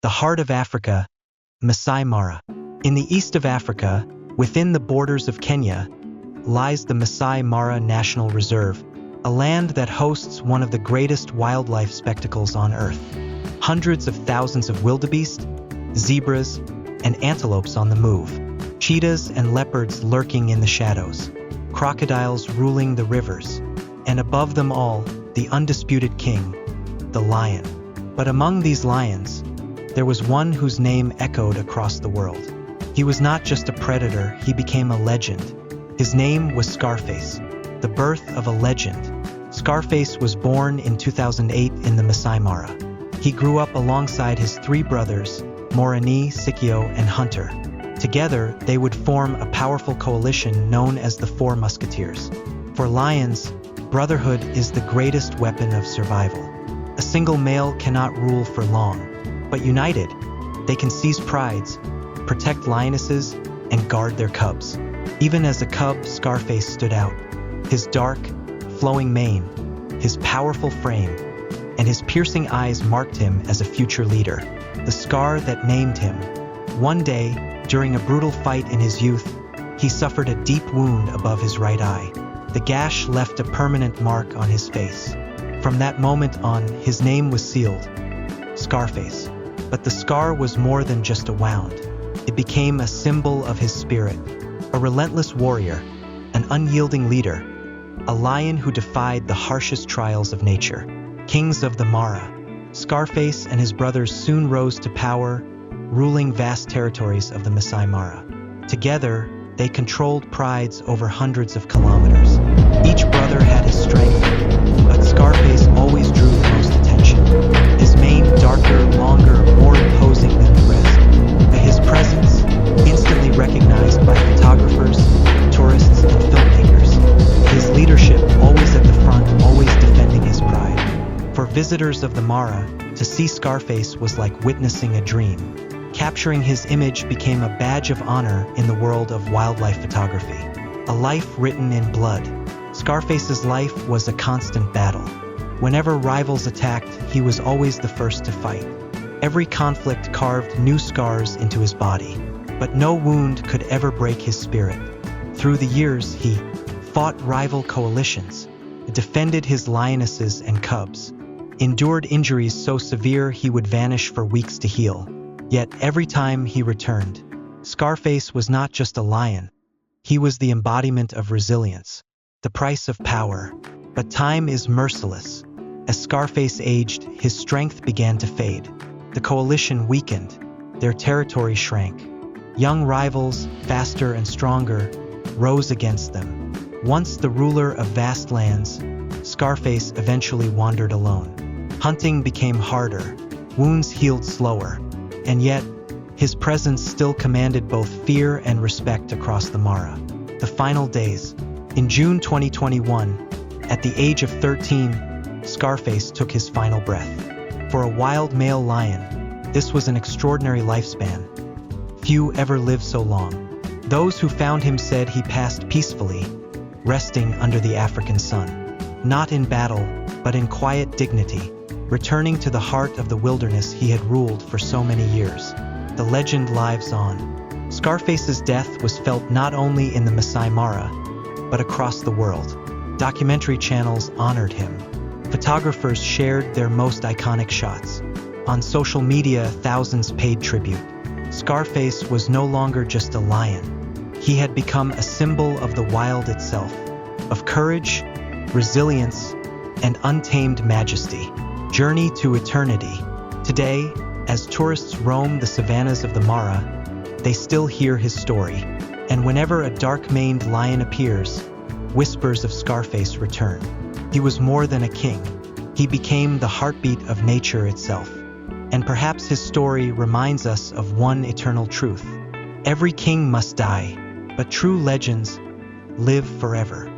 the heart of Africa, Masai Mara. In the east of Africa, within the borders of Kenya, lies the Masai Mara National Reserve, a land that hosts one of the greatest wildlife spectacles on Earth. Hundreds of thousands of wildebeest, zebras, and antelopes on the move, cheetahs and leopards lurking in the shadows, crocodiles ruling the rivers, and above them all, the undisputed king, the lion. But among these lions, there was one whose name echoed across the world. He was not just a predator, he became a legend. His name was Scarface, the birth of a legend. Scarface was born in 2008 in the Masai Mara. He grew up alongside his three brothers, Morani, Sikio, and Hunter. Together, they would form a powerful coalition known as the Four Musketeers. For lions, brotherhood is the greatest weapon of survival. A single male cannot rule for long, but united, they can seize prides, protect lionesses, and guard their cubs. Even as a cub, Scarface stood out. His dark, flowing mane, his powerful frame, and his piercing eyes marked him as a future leader. The scar that named him. One day, during a brutal fight in his youth, he suffered a deep wound above his right eye. The gash left a permanent mark on his face. From that moment on, his name was sealed, Scarface. But the scar was more than just a wound. It became a symbol of his spirit, a relentless warrior, an unyielding leader, a lion who defied the harshest trials of nature. Kings of the Mara, Scarface and his brothers soon rose to power, ruling vast territories of the Masai Mara. Together, they controlled prides over hundreds of kilometers. Each brother had his strength, but Scarface always drew the most attention. His mane darker, longer, more imposing than the rest. His presence, instantly recognized by photographers, tourists, and filmmakers. His leadership, always at the front, always defending his pride. For visitors of the Mara, to see Scarface was like witnessing a dream. Capturing his image became a badge of honor in the world of wildlife photography. A life written in blood. Scarface's life was a constant battle. Whenever rivals attacked, he was always the first to fight. Every conflict carved new scars into his body, but no wound could ever break his spirit. Through the years, he fought rival coalitions, defended his lionesses and cubs, endured injuries so severe he would vanish for weeks to heal. Yet every time he returned, Scarface was not just a lion. He was the embodiment of resilience, the price of power. But time is merciless. As Scarface aged, his strength began to fade. The coalition weakened. Their territory shrank. Young rivals, faster and stronger, rose against them. Once the ruler of vast lands, Scarface eventually wandered alone. Hunting became harder. Wounds healed slower. And yet, his presence still commanded both fear and respect across the Mara. The final days. In June 2021, at the age of 13, Scarface took his final breath. For a wild male lion, this was an extraordinary lifespan. Few ever lived so long. Those who found him said he passed peacefully, resting under the African sun. Not in battle, but in quiet dignity, returning to the heart of the wilderness he had ruled for so many years. The legend lives on. Scarface's death was felt not only in the Masai Mara, but across the world. Documentary channels honored him. Photographers shared their most iconic shots. On social media, thousands paid tribute. Scarface was no longer just a lion. He had become a symbol of the wild itself, of courage, resilience, and untamed majesty. Journey to eternity. Today, as tourists roam the savannas of the Mara, they still hear his story. And whenever a dark-maned lion appears, whispers of Scarface return. He was more than a king. He became the heartbeat of nature itself. And perhaps his story reminds us of one eternal truth. Every king must die, but true legends live forever.